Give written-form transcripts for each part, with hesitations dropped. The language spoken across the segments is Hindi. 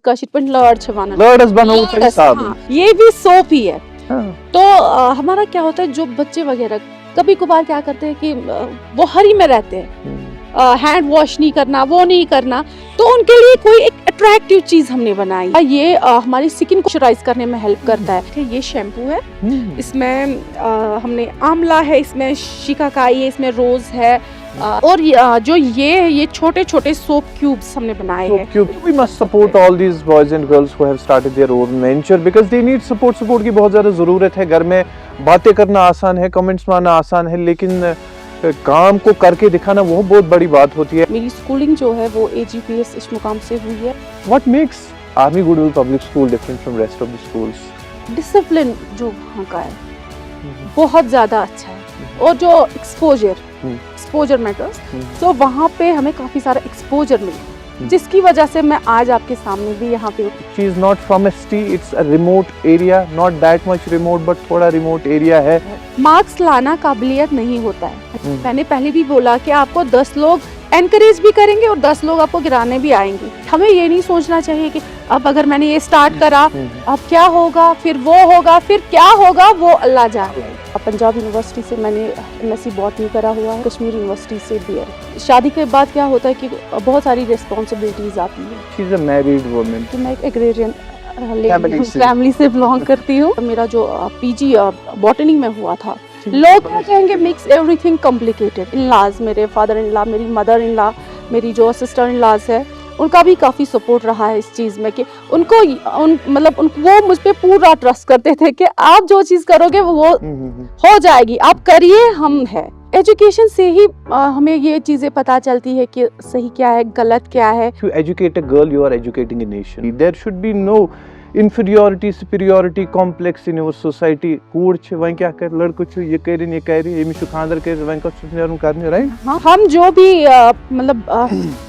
कशिट पे लड़ छवाना लड़स बनाओ तो हिसाब हाँ, ये भी सोप ही है। हाँ। तो हमारा क्या होता है, जो बच्चे वगैरह कभी कभार क्या करते हैं कि वो हरी में रहते हैं, हैंड वॉश नहीं करना, वो नहीं करना, तो उनके लिए कोई एक अट्रैक्टिव चीज हमने बनाई। ये हमारी स्किन को मॉइस्चराइज करने में हेल्प करता है। ये शैम्पू है, इसमें हमने आंवला है, इसमें शिकाकाई है, इसमें रोज है, और जो ये छोटे छोटे सोप क्यूब्स हमने बनाए हैं। We must support all these boys and girls who have started their own venture because they need support. Support की बहुत ज़्यादा ज़रूरत है। घर में बातें करना आसान है, कमेंट्स मारना आसान है, लेकिन काम को करके दिखाना वो बहुत बड़ी बात होती है। मेरी स्कूलिंग जो है वो AGPS इस मुकाम से हुई है। What makes Army Goodwill Public School different from rest of the schools? Discipline जो वहाँ का है बहुत ज़्यादा अच्छा है, और जो एक्सपोजर मैटर्स, तो वहाँ पे हमें काफ़ी सारा एक्सपोजर मिला, जिसकी वजह से मैं आज आपके सामने भी यहाँ पे। She is not from a city, it's a remote area, not that much remote, but थोड़ा remote area है। मार्क्स लाना काबिलियत नहीं होता है। मैंने पहले भी बोला कि आपको 10 लोग एनकरेज भी करेंगे और 10 लोग आपको गिराने भी आएंगे। हमें ये नहीं सोचना चाहिए कि अब अगर मैंने ये स्टार्ट करा अब क्या होगा, फिर वो होगा, फिर क्या होगा, वो अल्लाह जाने। पंजाब यूनिवर्सिटी से मैंने MSc बॉटनी करा हुआ है, कश्मीर यूनिवर्सिटी से BA। शादी के बाद क्या होता है कि बहुत सारी रिस्पॉन्सिबिलिटीज आती है। She is a married woman. तो मैं एक एग्रेरियन फैमिली से बिलोंग करती हूँ। मेरा जो PG बॉटनी में हुआ था, लोग क्या कहेंगे, मिक्स एवरीथिंग कॉम्प्लिकेटेड। इन-लॉज, मेरे फादर इन लॉ, मेरी मदर इन लॉ, मेरी जो सिस्टर इन लॉज है, उनका भी काफ़ी सपोर्ट रहा है इस चीज़ में कि उनको वो मुझ पे पूरा ट्रस्ट करते थे कि आप जो चीज़ करोगे वो हो जाएगी, आप करिए, हम है। एजुकेशन से ही हमें ये चीज़ें पता चलती है कि सही क्या है, गलत क्या है। If you educate a girl, you are educating a nation. There should be no inferiority, superiority complex in your society. कूड़ छ वहीं क्या कर लड़कों छ ये कह रही ये मिशु खानदर के वहीं का सुनने करने, राइट? हाँ, हम जो भी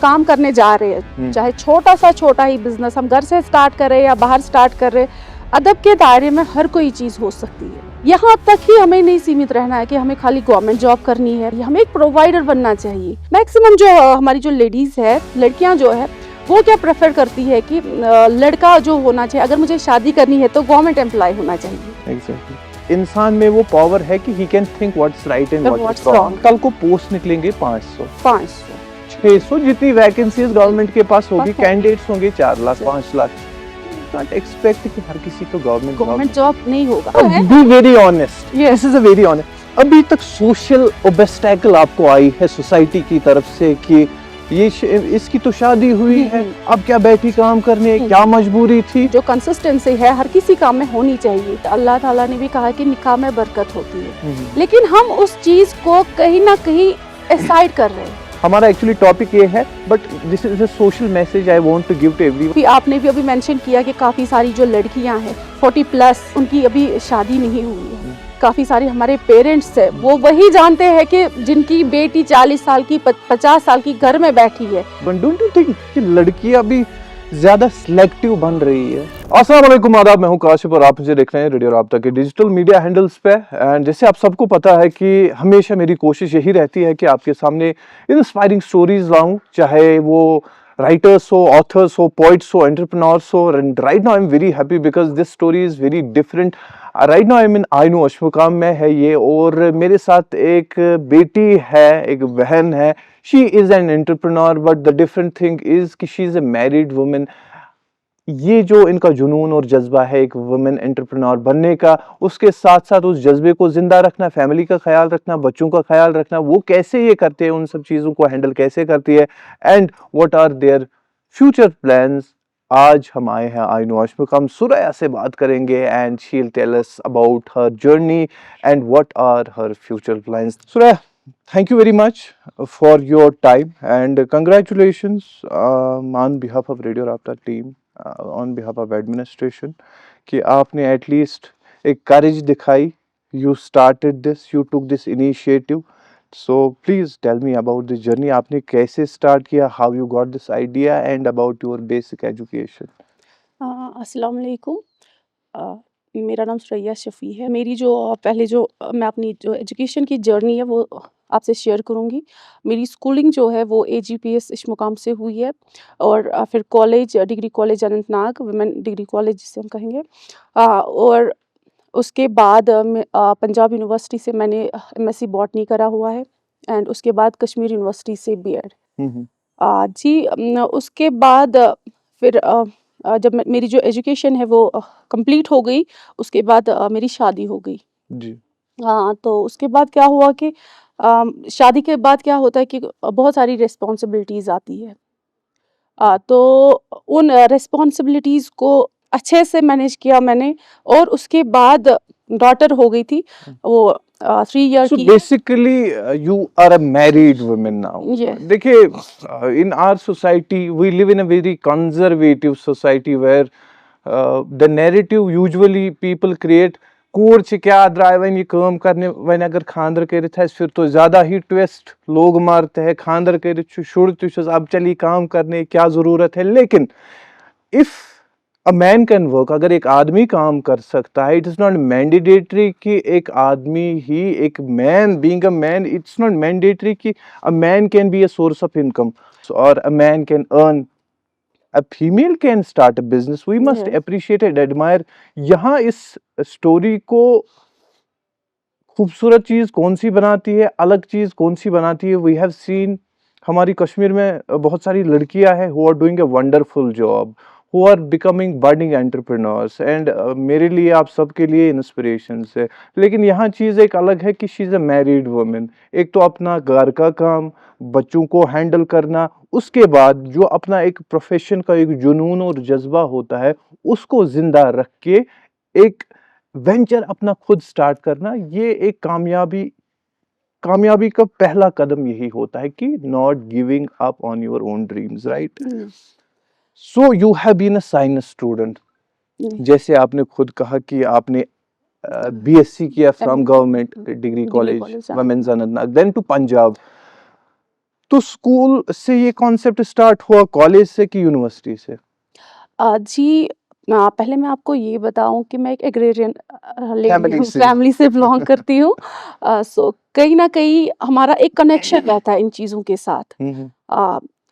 काम करने जा रहे हैं, चाहे छोटा ही बिजनेस हम घर से स्टार्ट कर रहे हैं या बाहर स्टार्ट कर रहे हैं, अदब के दायरे में हर कोई चीज़ हो सकती है। यहाँ तक ही हमें नहीं सीमित रहना है कि हमें खाली गवर्नमेंट जॉब करनी है, हमें एक प्रोवाइडर बनना चाहिए। मैक्सिमम जो हमारी जो लेडीज है, लड़कियाँ जो है, वो क्या प्रेफर करती है कि लड़का जो होना चाहिए, अगर मुझे शादी करनी है तो गवर्नमेंट एम्प्लॉय होना चाहिए। Exactly. इंसान में वो पावर है कि he can think what's right and what's wrong. कल को पोस्ट निकलेंगे 500, 600, जितनी वैकेंसीज गवर्नमेंट के पास होगी, कैंडिडेट्स होंगे 4 लाख 5 लाख। Not expect कि हर किसी को गवर्नमेंट जॉब नहीं होगा। Be very honest. This is a very honest. अभी तक सोशल ऑब्स्टैकल आपको आई है सोसाइटी की तरफ से कि ये इसकी तो शादी हुई है, अब क्या बैठी काम करने, क्या मजबूरी थी? जो कंसिस्टेंसी है हर किसी काम में होनी चाहिए। अल्लाह ताला ने भी कहा कि निकाह में बरकत होती है, लेकिन हम उस चीज को कहीं ना कहीं असाइड कर रहे हैं। हमारा एक्चुअली टॉपिक ये है, but this is a social message I want to give to everyone. आपने भी अभी मेंशन किया कि काफी सारी जो लड़कियां हैं 40+ उनकी अभी शादी नहीं हुई है। काफी सारे हमारे पेरेंट्स है, वो वही जानते हैं कि जिनकी बेटी 40 साल की 50 साल की घर में बैठी है। डोंट यू थिंक कि लड़कियां अभी ज्यादा सिलेक्टिव बन रही है? अस्सलाम वालेकुम, आदाब, मैं हूं काशिफ और आप मुझे देख रहे हैं रेडियो राब्ता के डिजिटल मीडिया हैंडल्स पे। एंड जैसे आप सबको पता है कि हमेशा मेरी कोशिश यही रहती है कि आपके सामने इंस्पायरिंग स्टोरीज लाऊं, चाहे वो राइटर्स हो, ऑथर्स हो, पोइट्स हो, एंटरप्रेन्योर्स हो। And right now I am very happy because this story is very different. Right now I am in आइनू अशमुकाम में है ये, और मेरे साथ एक बेटी है, एक बहन है। She is an entrepreneur, but the different thing is कि she is a married women. ये जो इनका जुनून और जज्बा है एक वुमेन एंटरप्रेन्योर बनने का, उसके साथ साथ उस जज्बे को जिंदा रखना, फैमिली का ख्याल रखना, बच्चों का ख्याल रखना, वो कैसे ये करते हैं, उन सब चीज़ों को हैंडल कैसे करती है, and what are their future plans. आज हम आए हैं आइनू अशमुकाम, सुरैया से बात करेंगे and she will tell us about her journey and what are her future plans. Suraiya, thank you very much for your time and congratulations on behalf of Radio Rabta team, on behalf of administration कि आपने at least एक courage दिखाई, you started this, you took this initiative, so please tell me about the journey. आपने कैसे start किया, how you got this idea and about your basic education. अस्सलाम वालेकुम। मेरा नाम सुरैया शफ़ी है। मेरी जो पहले जो मैं अपनी जो एजुकेशन की जर्नी है वो आपसे शेयर करूँगी। मेरी स्कूलिंग जो है वो AGPS इश्मुकाम से हुई है और फिर college degree college Anantnag women degree college जिसे हम कहेंगे। और उसके बाद पंजाब यूनिवर्सिटी से मैंने MSc बॉटनी करा हुआ है एंड उसके बाद कश्मीर यूनिवर्सिटी से B.Ed। जी उसके बाद फिर जब मेरी जो एजुकेशन है वो कंप्लीट हो गई, उसके बाद मेरी शादी हो गई। जी। हाँ, तो उसके बाद क्या हुआ कि शादी के बाद क्या होता है कि बहुत सारी रिस्पॉन्सिबिलिटीज़ आती है। तो उन रिस्पॉन्सिबिलिटीज़ को अच्छे से मैनेज किया मैंने और उसके बाद डॉटर हो गई थी, वो 3 ईयर So की। basically, you are a married woman now. Yes. देखिए, in our society, we live in a very conservative society where the narrative usually people create core छ क्या द्राय वन ये काम करने वन अगर खानदर करित है फिर तो ज्यादा ही ट्विस्ट लोग मारते हैं खानदर करित छु शुर तुछस अब चली काम करने क्या जरूरत है। लेकिन if a man can work, अगर एक आदमी काम कर सकता है, इट इज नॉट मैंडेटरी कि एक आदमी ही एक man being a man, it's not mandatory कि a man can be a source of income और a man can earn, a female can start a business. We must Yes. appreciate and admire. यहाँ इस स्टोरी को खूबसूरत चीज कौन सी बनाती है, अलग चीज कौन सी बनाती है? वी हैव सीन हमारी कश्मीर में बहुत सारी लड़कियां हैं who are doing a wonderful job, who are becoming budding entrepreneurs and मेरे लिए आप सबके लिए इंस्पिरेशंस है। लेकिन यहाँ चीज एक अलग है कि she is a married women. एक तो अपना घर का काम, बच्चों को हैंडल करना, उसके बाद जो अपना एक प्रोफेशन का एक जुनून और जज्बा होता है उसको जिंदा रख के एक वेंचर अपना खुद स्टार्ट करना, ये एक कामयाबी का पहला कदम यही होता है कि not giving up on your own dreams, right? So you have been a science student, जैसे आपने खुद कहा कि आपने BSc किया from government degree college women's Anantnag, then to Punjab. तो स्कूल से ये कॉन्सेप्ट स्टार्ट हुआ, कॉलेज से कि यूनिवर्सिटी से? जी पहले मैं आपको ये बताऊं कि मैं एक एग्रेरियन फैमिली से। फैमिली से बिलोंग करती हूँ। सो कहीं ना कहीं हमारा एक कनेक्शन रहता है इन चीज़ों के साथ।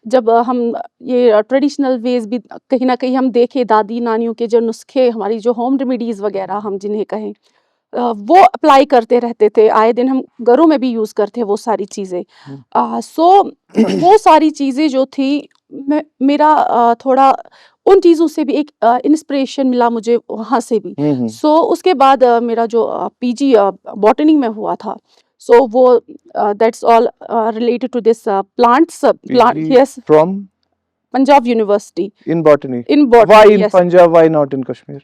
जब हम ये ट्रेडिशनल वेज भी कहीं ना कहीं हम देखें, दादी नानियों के जो नुस्खे, हमारी जो होम रेमेडीज़ वगैरह हम जिन्हें कहें, वो अप्लाई करते रहते थे, आए दिन हम घरों में भी यूज़ करते हैं वो सारी चीज़ें। सो वो सारी चीज़ें जो थी, मेरा थोड़ा उन चीज़ों से भी एक इंस्पिरेशन मिला मुझे वहाँ से भी। सो उसके बाद मेरा जो PG बॉटनी में हुआ था, सो वो that's all related to this plants yes from Punjab university in botany? In Why botany in yes. Punjab? Why not in Kashmir?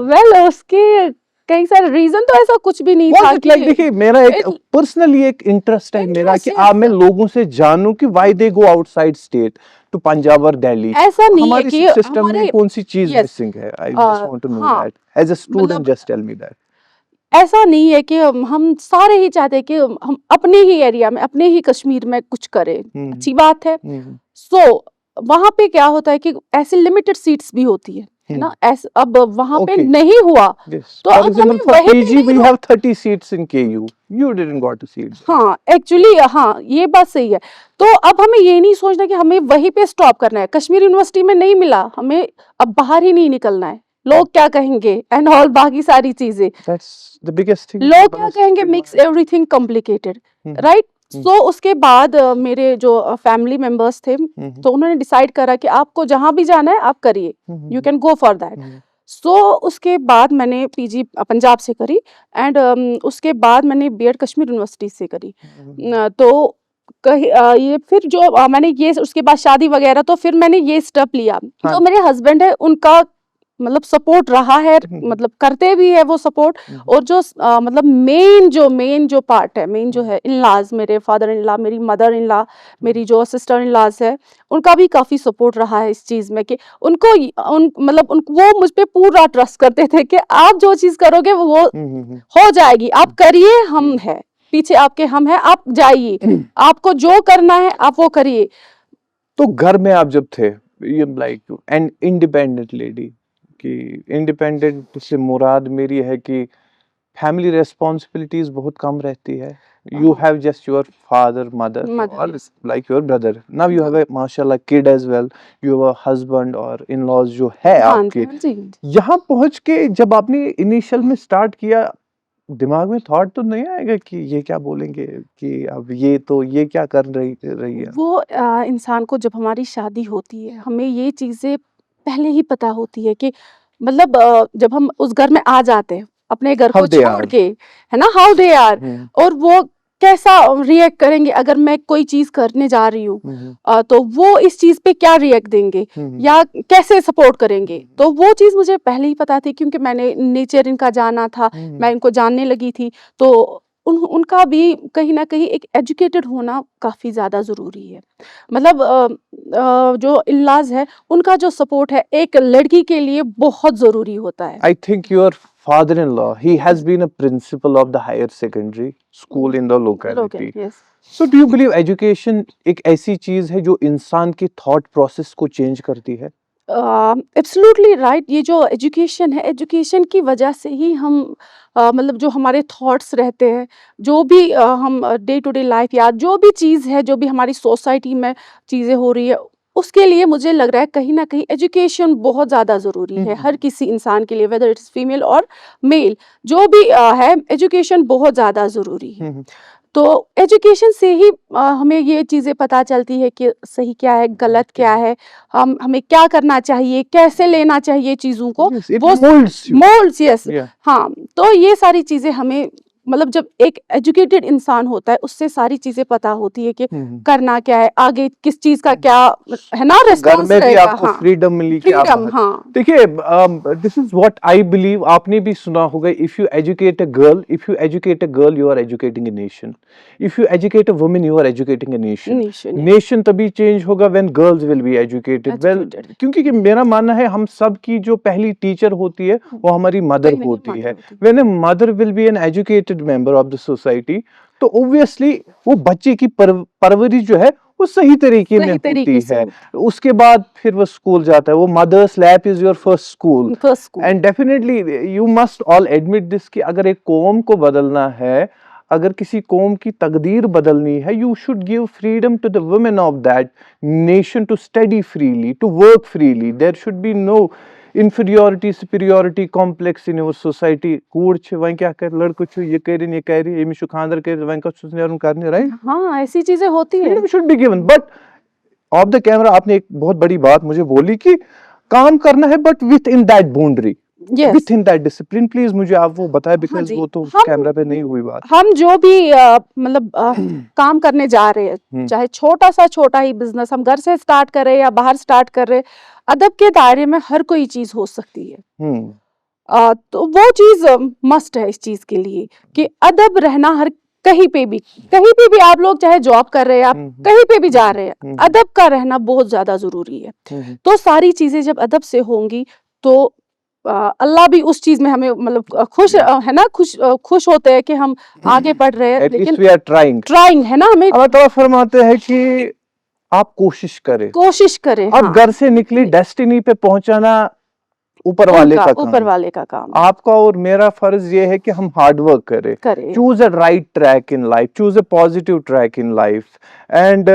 Well उसके कई सारे रीजन, तो ऐसा कुछ भी नहीं Was था it कि like, देखिए मेरा एक it- पर्सनली एक इंटरेस्ट है मेरा Interest, कि yes. मैं लोगों से जानूं कि why they go outside state to Punjab और दिल्ली। ऐसा नहीं है हमारे कि सिस्टम में हमारे कौन सी चीज यस मिसिंग है? I just want to know हाँ that as a student, मतलब just tell me that। ऐसा नहीं है कि हम सारे ही चाहते हैं कि हम अपने ही एरिया में, अपने ही कश्मीर में कुछ करें, अच्छी बात है। सो वहां पे क्या होता है कि ऐसे लिमिटेड सीट्स भी होती है ना, ऐसे अब वहां पे Okay. नहीं हुआ Yes. तो For अब example, हमें for वहीं पे PG नहीं we रोक- have 30 seats in KU. You didn't got a seat. हाँ एक्चुअली हाँ ये बात सही है। तो अब हमें ये नहीं सोचना कि हमें वहीं पे स्टॉप करना है, कश्मीर यूनिवर्सिटी में नहीं मिला, हमें अब बाहर ही नहीं निकलना है, लोग क्या कहेंगे एंड ऑल बाकी सारी चीजें। That's the biggest thing। लोग क्या कहेंगे मेक्स एवरीथिंग कॉम्प्लिकेटेड, राइट? सो उसके बाद मेरे जो फैमिली मेंबर्स थे, तो उन्होंने डिसाइड करा कि आपको जहां भी जाना है आप करिए, you can go for that. So उसके बाद मैंने PG पंजाब से करी एंड उसके बाद मैंने B.Ed कश्मीर यूनिवर्सिटी से करी। तो ये फिर जो मैंने ये उसके बाद शादी वगैरह, तो फिर मैंने ये स्टेप लिया। हाँ। जो मेरे हस्बैंड है उनका मतलब सपोर्ट रहा है, मतलब करते भी है वो सपोर्ट। और जो मतलब मेन जो पार्ट है, मेन जो है इन-लॉज, मेरे फादर इन लॉ, मेरी मदर इन लॉ, मेरी जो सिस्टर इन लॉज है, उनका भी काफ़ी सपोर्ट रहा है इस चीज़ में कि उनको वो मुझ पे पूरा ट्रस्ट करते थे कि आप जो चीज़ करोगे वो हो जाएगी, आप करिए, हम है पीछे आपके, हम है, आप जाइए, आपको जो करना है आप वो करिए। तो घर में आप जब थे, ये लाइक एन इंडिपेंडेंट लेडी, कि इंडिपेंडेंट से मुराद मेरी है कि फैमिली रेस्पॉन्सिबिलिटीज बहुत कम रहती है. You have just your father, mother, or yes. like your brother. Now you have a mashallah kid as well. You have a husband or in-laws जो है हाँ आपके. जी. यहाँ पहुँच के जब आपने इनिशियल में स्टार्ट किया, दिमाग में थॉट तो नहीं आएगा कि ये क्या बोलेंगे, कि अब ये क्या कर रही है. वो इंसान को जब हमारी शादी होती है, हमें ये चीज़ें पहले ही पता होती है कि मतलब जब हम उस घर में आ जाते हैं, अपने घर How को they छोड़ are. के, है ना, हाउ दे आर, और वो कैसा रिएक्ट करेंगे अगर मैं कोई चीज़ करने जा रही हूँ, तो वो इस चीज़ पे क्या रिएक्ट देंगे या कैसे सपोर्ट करेंगे. तो वो चीज़ मुझे पहले ही पता थी क्योंकि मैंने नेचर इनका जाना था, मैं इनको जानने लगी थी. तो उनका भी कहीं ना कहीं एक एजुकेटेड होना काफ़ी ज़्यादा ज़रूरी है. मतलब जो इल्लाज है उनका जो सपोर्ट है एक लड़की के लिए बहुत ज़रूरी होता है. I think your father-in-law, he has been a principal of the higher secondary school in the locality. Yes. So do you believe education एक ऐसी चीज है जो इंसान की थॉट प्रोसेस को चेंज करती है? Absolutely right. ये जो एजुकेशन है, एजुकेशन की वजह से ही हम मतलब जो हमारे थॉट्स रहते हैं, जो भी हम डे टू डे लाइफ या जो भी चीज़ है, जो भी हमारी सोसाइटी में चीज़ें हो रही है, उसके लिए मुझे लग रहा है कहीं ना कहीं एजुकेशन बहुत ज़्यादा ज़रूरी है हर किसी इंसान के लिए, वेदर इट्स फीमेल और मेल, जो भी है, एजुकेशन बहुत ज़्यादा ज़रूरी है. तो एजुकेशन से ही हमें ये चीज़ें पता चलती है कि सही क्या है, गलत क्या है, हमें क्या करना चाहिए, कैसे लेना चाहिए चीज़ों को. Yes, it वो molds you. Moulds, yes. Yeah. हाँ, तो ये सारी चीज़ें हमें मतलब जब एक एजुकेटेड इंसान होता है उससे सारी चीज़ें पता होती है कि करना क्या है, आगे किस चीज़ का क्या है ना, घर रिस्पॉन्स में भी रहेगा. आपको हाँ, फ्रीडम मिली कि आप फ्रीडम. हाँ, देखिए, this is what I believe. आपने भी सुना होगा, if you educate a girl you are educating a nation. If you educate a woman you are educating a nation. Nation. Nation तभी चेंज होगा when girls will be educated well. Educated. क्योंकि कि मेरा मानना है हम सब की जो पहली टीचर होती है वो हमारी मदर कहीं ना कहीं होती मदर है. होती है. When a mother will be an educated member of the society, तो ऑब्वियसली वो बच्चे की परवरिश जो है वो सही तरीके में सही तरीके होती से है. उसके बाद फिर वो स्कूल जाता है. वो mother's lap is your first school. First school. And definitely you must all admit this कि अगर एक कौम को बदलना है, अगर किसी कौम की तकदीर बदलनी है, you should give freedom to the women of that nation to study freely, to work freely. There should be no inferiority superiority complex in our society. कूड़ छ वहीं क्या कर लड़को छ ये करी ये मिशु खानदर कर वहीं का सुसने और करने, राइट. हाँ, ऐसी चीजें होती है. Freedom should be given. But of the camera आपने एक बहुत बड़ी बात मुझे बोली कि काम करना है but with in that boundary, Yes. With in that discipline. Please मुझे आप वो बताएं, हाँ बिकॉज जी. वो तो हम कैमरा पे नहीं हुई बात. हम जो भी मतलब काम करने जा रहे हैं, चाहे छोटा ही बिजनेस हम घर से स्टार्ट कर रहे हैं या बाहर स्टार्ट कर रहे हैं, अदब के दायरे में हर कोई चीज हो सकती है. तो वो चीज मस्ट है इस चीज के लिए कि अदब रहना हर कहीं पे भी आप लोग चाहे जॉब कर रहे हैं, आप कहीं पे भी जा रहे हैं, अदब का रहना बहुत ज्यादा जरूरी है. तो सारी चीजें जब अदब से होंगी तो अल्लाह भी उस चीज में हमें मतलब खुश है ना, खुश होते हैं कि हम आगे बढ़ रहे हैं. लेकिन वी आर ट्राइंग है ना, हमें अल्लाह ताला फरमाते हैं कि आप कोशिश करें. अब हाँ, घर से निकली डेस्टिनी पे पहुंचाना ऊपर वाले का काम. आपका और मेरा फर्ज ये है कि हम हार्ड वर्क करें. Choose a right track in life, choose a positive track in life. And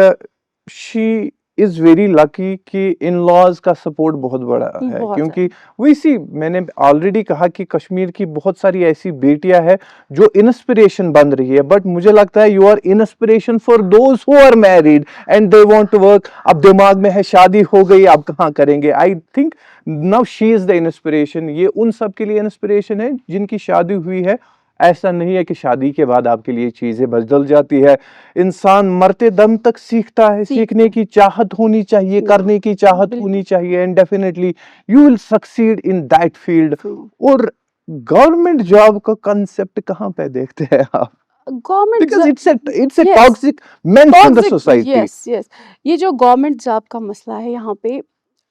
she is very lucky कि इन लॉज का सपोर्ट बहुत बड़ा है. क्योंकि वैसी मैंने ऑलरेडी कहा कि कश्मीर की बहुत सारी ऐसी बेटियां हैं जो इंस्पिरेशन बन रही है. बट मुझे लगता है you are inspiration for those who are married and they want to work. अब दिमाग में है शादी हो गई अब कहाँ करेंगे. I think now she is the inspiration. ये उन सब के लिए इंस्पिरेशन है जिनकी शादी हुई है. ऐसा नहीं है कि शादी के बाद आपके लिए चीजें बदल जाती है. इंसान मरते दम तक सीखता है. सीखने की चाहत होनी चाहिए, करने की चाहत होनी चाहिए. And definitely you will succeed in that field. और गवर्नमेंट जॉब का कंसेप्ट कहाँ पे देखते हैं आप? Government, because it's a toxic menace in the society. yes. ये जो गवर्नमेंट जॉब का मसला है, यहाँ पे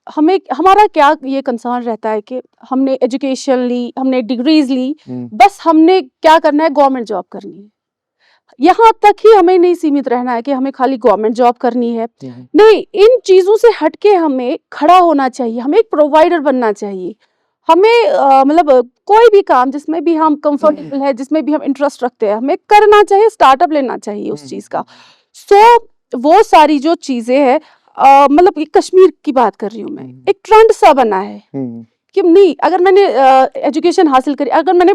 हमें हमारा क्या ये कंसर्न रहता है कि हमने एजुकेशन ली, हमने डिग्रीज ली, बस हमने क्या करना है, गवर्नमेंट जॉब करनी है. यहाँ तक ही हमें नहीं सीमित रहना है कि हमें खाली गवर्नमेंट जॉब करनी है. नहीं, इन चीजों से हटके हमें खड़ा होना चाहिए. हमें एक प्रोवाइडर बनना चाहिए. हमें मतलब कोई भी काम जिसमें भी हम कंफर्टेबल है, जिसमें भी हम इंटरेस्ट रखते हैं, हमें करना चाहिए, स्टार्टअप लेना चाहिए उस चीज का। सो वो सारी जो चीजें हैं, मतलब ये कश्मीर की बात कर रही हूँ मैं, एक ट्रेंड सा बना है कि नहीं, अगर मैंने एजुकेशन हासिल करी, अगर मैंने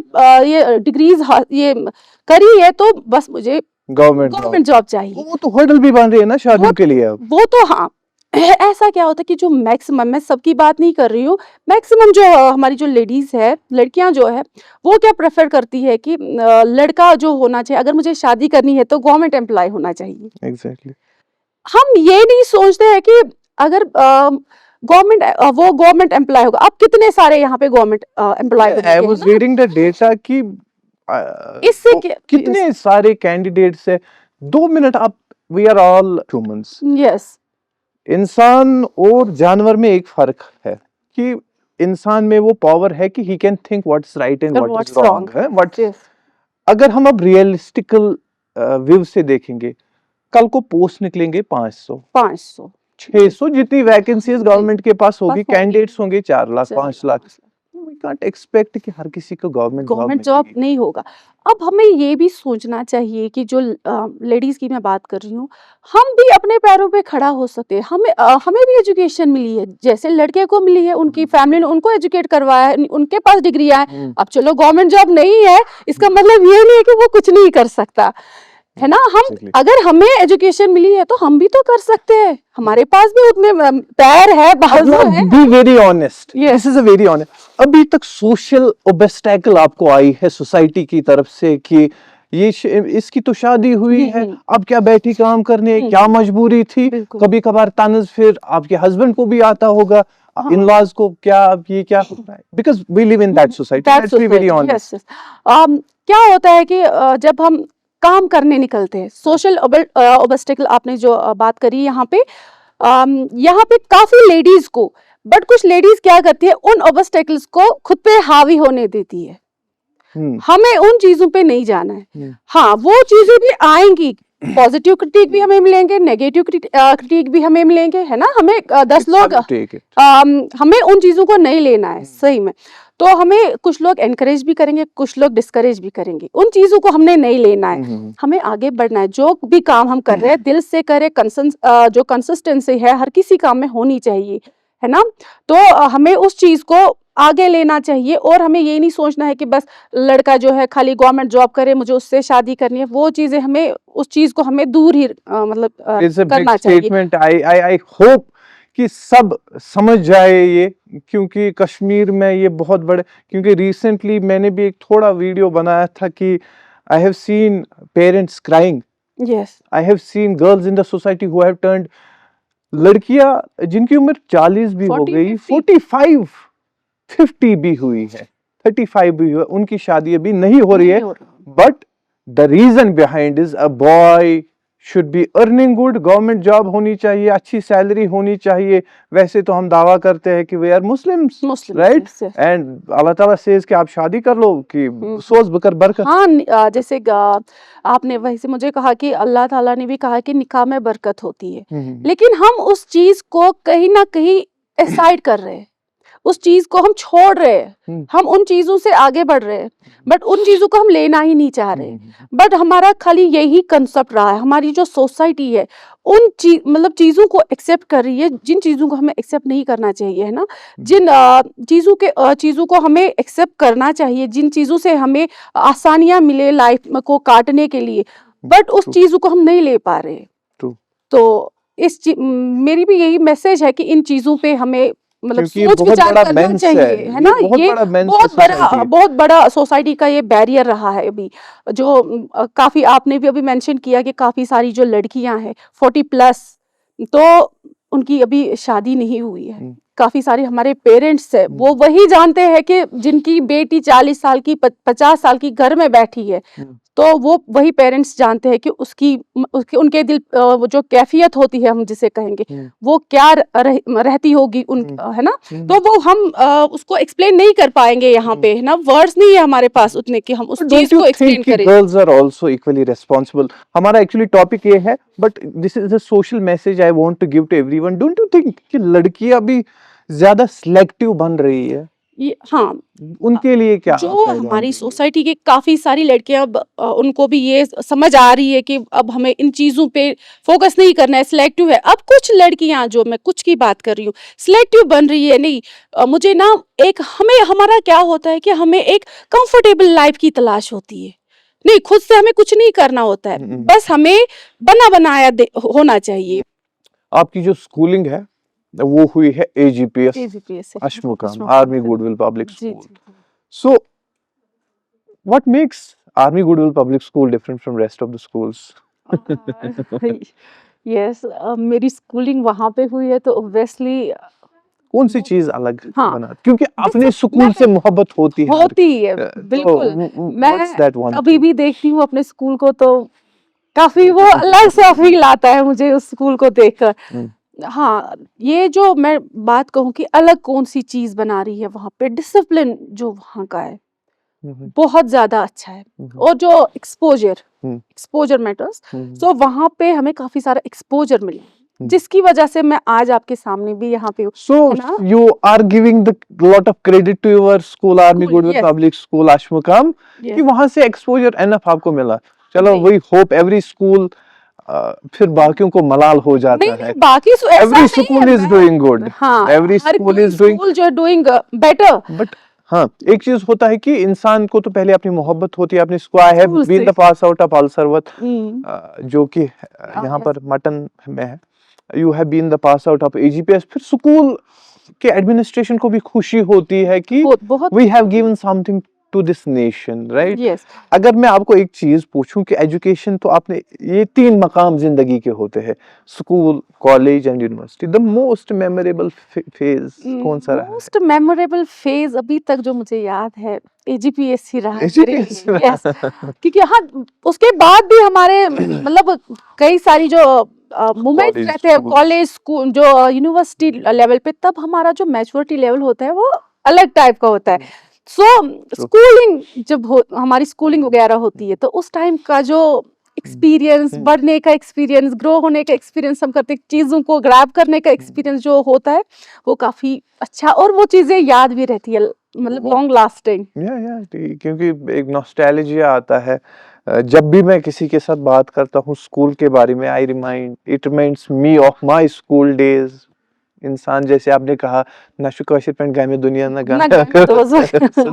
ये डिग्रीज ये करी है, तो बस मुझे गवर्नमेंट जॉब चाहिए। वो तो हर्डल भी बन रही है ना शादियों के लिए अब। वो तो हाँ, ऐसा क्या होता है कि जो मैक्सिमम, मैं सबकी बात नहीं कर रही हूँ, मैक्सिमम जो हमारी जो लेडीज है, लड़कियां जो है, वो क्या प्रेफर करती है कि लड़का जो होना चाहिए, अगर मुझे शादी करनी है तो गवर्नमेंट एम्प्लॉय होना चाहिए। एग्जैक्टली। हम ये नहीं सोचते हैं कि अगर गवर्नमेंट वो गवर्नमेंट एम्प्लॉय होगा, अब कितने सारे यहाँ पे government employ I was reading the data कि इससे कितने सारे कैंडिडेट्स है। 2 मिनट आप, we are all humans. Yes, इंसान और जानवर में एक फर्क है कि इंसान में वो पावर है कि he can think what's right and what is wrong है। अगर हम अब रियलिस्टिकल व्यू से देखेंगे, कल को पोस्ट निकलेंगे 500 600, जितनी वैकेंसीज गवर्नमेंट के पास होगी, कैंडिडेट्स होंगे 4 lakh 5 lakh. We can't expect कि हर किसी को गवर्नमेंट जॉब नहीं होगा। अब हमें ये भी सोचना चाहिए कि जो लेडीज की मैं बात कर रही हूँ, हम भी अपने पैरों पे खड़ा हो सकते हैं। हमें भी एजुकेशन मिली है, जैसे लड़के को मिली है, उनकी फैमिली ने उनको एजुकेट करवाया है, उनके पास डिग्रियां हैं। अब चलो गवर्नमेंट जॉब नहीं है, इसका मतलब ये नहीं है कि वो कुछ नहीं कर सकता है ना। हम अगर हमें एजुकेशन मिली है तो हम भी तो कर सकते हैं, हमारे पास भी उतने पैर है, बाजू है। B very honest, this is a very honest. अभी तक सोशल ऑब्स्टैकल आपको आई है सोसाइटी की तरफ से कि ये इसकी तो शादी हुई है, अब क्या बैठी काम करने, क्या मजबूरी थी? कभी कभार तानज फिर आपके हस्बैंड को भी आता होगा, इन लॉज को, क्या ये क्या होता है? Because we live in that society, let's be very honest. क्या होता है कि जब हम काम करने निकलते हैं, सोशल ऑब्स्टेकल आपने जो बात करी यहाँ पे काफी लेडीज को, बट कुछ लेडीज क्या करती है, उन ऑब्स्टेकल्स को खुद पे हावी होने देती है। हमें उन चीजों पे नहीं जाना है। हाँ, वो चीजें भी आएंगी, पॉजिटिव क्रिटिक भी हमें मिलेंगे, नेगेटिव क्रिटिक भी हमें मिलेंगे, है ना। हमें 10 लोग, हमें उन चीजों को नहीं लेना है सही में। तो हमें कुछ लोग एनकरेज भी करेंगे, कुछ लोग डिस्करेज भी करेंगे, उन चीजों को हमने नहीं लेना है। हमें आगे बढ़ना है, जो भी काम हम कर रहे हैं दिल से करें, जो कंसिस्टेंसी है हर किसी काम में होनी चाहिए, है ना। तो हमें उस चीज को आगे लेना चाहिए, और हमें ये नहीं सोचना है कि बस लड़का जो है खाली गवर्नमेंट जॉब करे, मुझे उससे शादी करनी है। वो चीजें हमें, उस चीज को हमें दूर ही मतलब करना चाहिए। आई होप कि सब समझ जाए ये, क्योंकि कश्मीर में ये बहुत बड़े, क्योंकि रिसेंटली मैंने भी एक थोड़ा वीडियो बनाया था कि आई have scene parents crying, I have scene girls in the society who have turned, लड़कियां जिनकी उम्र 40 भी हो गई, 45 50 भी हुई है, 35 भी हुआ, उनकी शादी अभी नहीं हो रही है। But the reason behind is a boy should be earning good, government job होनी चाहिए, अच्छी सैलरी होनी चाहिए। वैसे तो हम दावा करते हैं कि we are Muslims, right, and अल्लाह ताला सेज कि आप शादी कर लो कि सोच बकर बरकत। हाँ, जैसे आपने वैसे मुझे कहा कि अल्लाह ताला ने भी कहा कि निकाह में बरकत होती है, लेकिन हम उस चीज को कहीं ना कहीं एक्साइड कर रहे हैं, उस चीज को हम छोड़ रहे हैं, हम उन चीजों से आगे बढ़ रहे हैं, बट उन चीजों को हम लेना ही नहीं चाह रहे। बट हमारा खाली यही कंसेप्ट रहा है, हमारी जो सोसाइटी है उन मतलब चीजों को एक्सेप्ट कर रही है, जिन चीजों को हमें एक्सेप्ट नहीं करना चाहिए, है ना। जिन चीजों को हमें एक्सेप्ट करना चाहिए, जिन चीजों से हमें आसानियां मिले लाइफ को काटने के लिए, बट उस चीजों को हम नहीं ले पा रहे। तो मेरी भी यही मैसेज है कि इन चीजों पे हमें मतलब सोच विचार करना चाहिए, है ना। ये बहुत बड़ा सोसाइटी का ये बैरियर रहा है अभी, जो काफी आपने भी अभी मेंशन किया कि काफी सारी जो लड़कियां हैं 40+ तो उनकी अभी शादी नहीं हुई है। काफी सारे हमारे पेरेंट्स है, वो वही जानते हैं कि जिनकी बेटी 40 साल की 50 साल की घर में बैठी है, तो वो वही पेरेंट्स जानते हैं कि उनके दिल वो जो कैफियत होती है, हम जिसे कहेंगे, वो क्या रहती होगी उन, है ना। तो वो हम उसको एक्सप्लेन नहीं कर पाएंगे यहाँ पे, है ना। वर्ड्स नहीं है हमारे पास उतने कि हम उस चीज को एक्सप्लेन करें। Girls are also equally responsible. हमारा एक्चुअली टॉपिक ये है, but this is the social message I want to give to everyone. Don't you think कि लड़कियां भी ज्यादा सिलेक्टिव बन रही है? हाँ, उनके लिए क्या जो पैगाम हमारी देंगे? सोसाइटी की काफी सारी लड़कियां अब उनको भी ये समझ आ रही है कि अब हमें इन चीजों पे फोकस नहीं करना है, सिलेक्टिव है। अब कुछ लड़कियां, जो मैं कुछ की बात कर रही हूँ, सिलेक्टिव बन रही है। नहीं, मुझे ना एक, हमें हमारा क्या होता है कि हमें एक कंफर्टेबल लाइफ की तलाश होती है। नहीं, खुद से हमें कुछ नहीं करना होता है, बस हमें बना बनाया होना चाहिए। आपकी जो स्कूलिंग है वो हुई है AGPS AGPS से अश्मुकाम, आर्मी गुडविल पब्लिक जी school. So what makes Army Goodwill Public School different from rest of the schools? Yes, मेरी स्कूलिंग वहां पे हुई है तो ऑब्वियसली कौन सी चीज अलग हाँ, बना, क्योंकि अपने जैसे स्कूल से मोहब्बत होती है होती है, तो बिल्कुल। what's that मैं one अभी thing? भी देखती हूँ अपने स्कूल को तो काफी वो अलग सा फील आता है मुझे उस स्कूल को देखकर। हाँ, ये जो मैं बात कहूँ कि अलग कौन सी चीज बना रही है वहां पे, डिसिप्लिन जो वहां का है बहुत ज्यादा अच्छा है। और जो एक्सपोजर मैटर्स, तो वहां पे हमें काफी सारा एक्सपोजर मिला, जिसकी वजह से मैं आज आपके सामने भी यहाँ पे हूँ। So you are giving the lot of credit to your school, Army School, Goodwill yes. Public School Ashmukam, Yes. कि वहां से exposure enough आपको मिला। चलो नहीं। वही hope every school फिर बाकियों को मलाल हो जाता नहीं, है। नहीं, बाकी ऐसा Every नहीं school है, is doing good. हाँ, Every हर school कोई is doing, स्कूल जो डूइंग बेटर। बट हाँ, एक चीज होता है कि इंसान को तो पहले अपनी मोहब्बत होती है अपने school. I have been the pass out of Alsarwat, जो कि यहाँ पर मटन में है। You have been the pass out of AGPS। फिर स्कूल के एडमिनिस्ट्रेशन को भी खुशी होती है कि बहुत we have given something to this nation, right? Yes. अगर मैं आपको एक चीज पूछूं कि एजुकेशन तो आपने, ये 3 मकाम जिंदगी के होते हैं, school, college and university. The most memorable phase कौन सा रहा है? मोस्ट मेमोरेबल फेज अभी तक जो मुझे याद है AGPS ही रहा है। AGPS यस, क्योंकि हाँ, उसके बाद भी हमारे मतलब कई सारी जो मोमेंट्स College, रहते हैं school. कॉलेज, स्कूल, जो यूनिवर्सिटी लेवल पे, तब हमारा जो मैच्योरिटी लेवल होता है वो अलग टाइप का होता है। सो स्कूलिंग जब हमारी स्कूलिंग वगैरह होती है तो उस टाइम का जो एक्सपीरियंस, बढ़ने का एक्सपीरियंस, ग्रो होने का एक्सपीरियंस, हम करते चीजों को ग्रैब करने का एक्सपीरियंस जो होता है वो काफी अच्छा, और वो चीजें याद भी रहती है, मतलब लॉन्ग लास्टिंग। या क्योंकि एक नॉस्टैल्जिया आता है। जब भी मैं किसी के साथ बात करता हूँ स्कूल के बारे में, it reminds me of my school days. इंसान, जैसे आपने कहा, नशु काशिर पेंट गाय में दुनिया ना गाना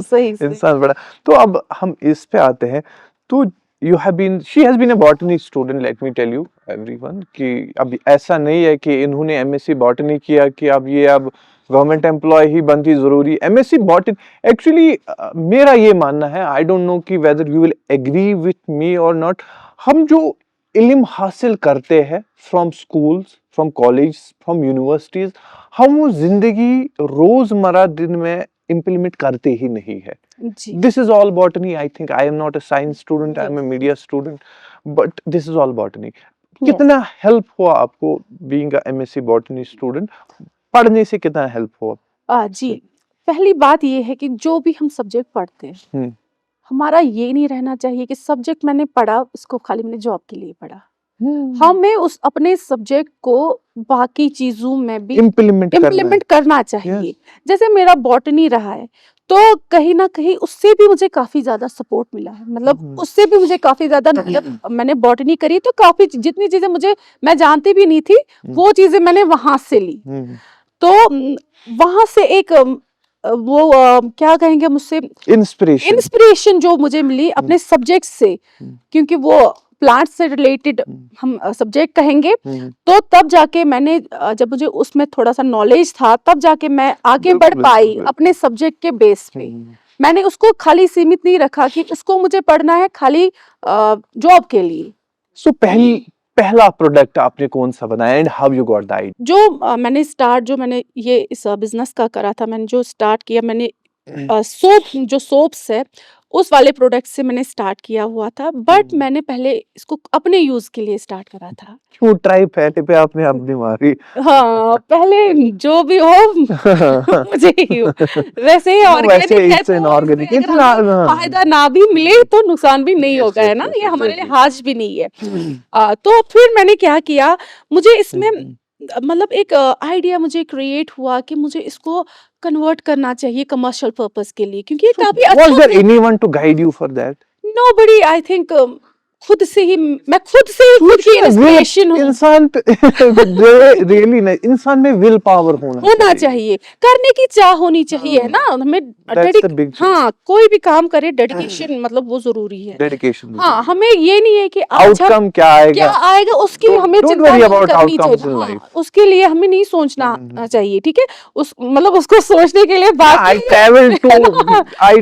सही इंसान बड़ा। तो अब हम इस पे आते हैं। तो she has been a botany student, let me tell you everyone, कि अब ऐसा नहीं है कि इन्होंने MSc बॉटनी किया कि अब गवर्नमेंट एम्प्लॉय ही बनती जरूरी। MSc बॉटनी एक्चुअली, मेरा ये मानना है, आई डोंट नो कि whether you will agree with me और नॉट, हम जो इल्म हासिल करते हैं from schools, from college, from universities, हम वो जिंदगी रोजमर्रा दिन में इम्प्लीमेंट करते ही नहीं है। This is all botany. I think I am not a science student, I am a media student, but this is all botany. कितना हेल्प हुआ आपको being a MSc botany student? पढ़ने से कितना हेल्प हुआ? जी, पहली बात ये है कि जो भी हम सब्जेक्ट पढ़ते हैं, हमारा ये नहीं रहना चाहिए कि सब्जेक्ट मैंने पढ़ा, इसको खाली मैंने जॉब के लिए पढ़ा। हमें उस अपने सब्जेक्ट को बाकी चीजों में भी इम्प्लीमेंट करना चाहिए। जैसे मेरा बॉटनी रहा है तो कहीं ना कहीं उससे भी मुझे काफी ज्यादा सपोर्ट मिला है, मतलब उससे भी मुझे काफी ज्यादा, मतलब मैंने बॉटनी करी तो काफी जितनी चीजें मैं जानती भी नहीं थी वो चीजें मैंने वहां से ली। तो वहां से एक वो क्या कहेंगे, मुझसे इंस्पिरेशन जो मुझे मिली अपने सब्जेक्ट से, क्योंकि वो प्लांट से रिलेटेड हम सब्जेक्ट कहेंगे, तो तब जाके मैंने, जब मुझे उसमें थोड़ा सा नॉलेज था, तब जाके मैं आगे बढ़ पाई अपने सब्जेक्ट के बेस पे। मैंने उसको खाली सीमित नहीं रखा कि इसको मुझे पढ़ना है खाली जॉब के लिए। सो पहला प्रोडक्ट आपने कौन सा बनाया and how you got the idea? जो मैंने ये इस बिजनेस का करा था, मैंने जो स्टार्ट किया, मैंने सोप्स है उस वाले प्रोडक्ट से मैंने स्टार्ट किया हुआ था, बट मैंने पहले इसको अपने यूज के लिए स्टार्ट करा था। क्यों ट्राई पहले पे आपने अपनी मारी? हाँ, पहले जो भी हो मुझे ही हो। वैसे ऑर्गेनिक है तो फायदा ना भी मिले तो नुकसान भी नहीं होगा, है ना, ये हमारे लिए हार्श भी नहीं है। तो फिर मैंने क्या किया, मुझे इसमें मतलब एक आइडिया मुझे क्रिएट हुआ कि मुझे इसको कन्वर्ट करना चाहिए कमर्शियल पर्पस के लिए, क्योंकि ये काफी Was अच्छा there anyone to guide you for that? Nobody, I think खुद से ही मैं खुद से ही खुद की इंस्पिरेशन हूँ। इंसान रियली नहीं, इंसान में विल पावर होना चाहिए, करने की चाह होनी चाहिए, है ना हमें। That's the big thing. हाँ, कोई भी काम करे डेडिकेशन मतलब वो जरूरी है। डेडिकेशन। हाँ, हमें ये नहीं है कि अच्छा आउटकम क्या क्या आएगा, आएगा उसकी हमें don't चिंता worry नहीं about करनी outcomes चाहिए। in हाँ, life. उसके लिए हमें नहीं सोचना चाहिए, ठीक है। उस मतलब उसको सोचने के लिए I बाकी traveled to, I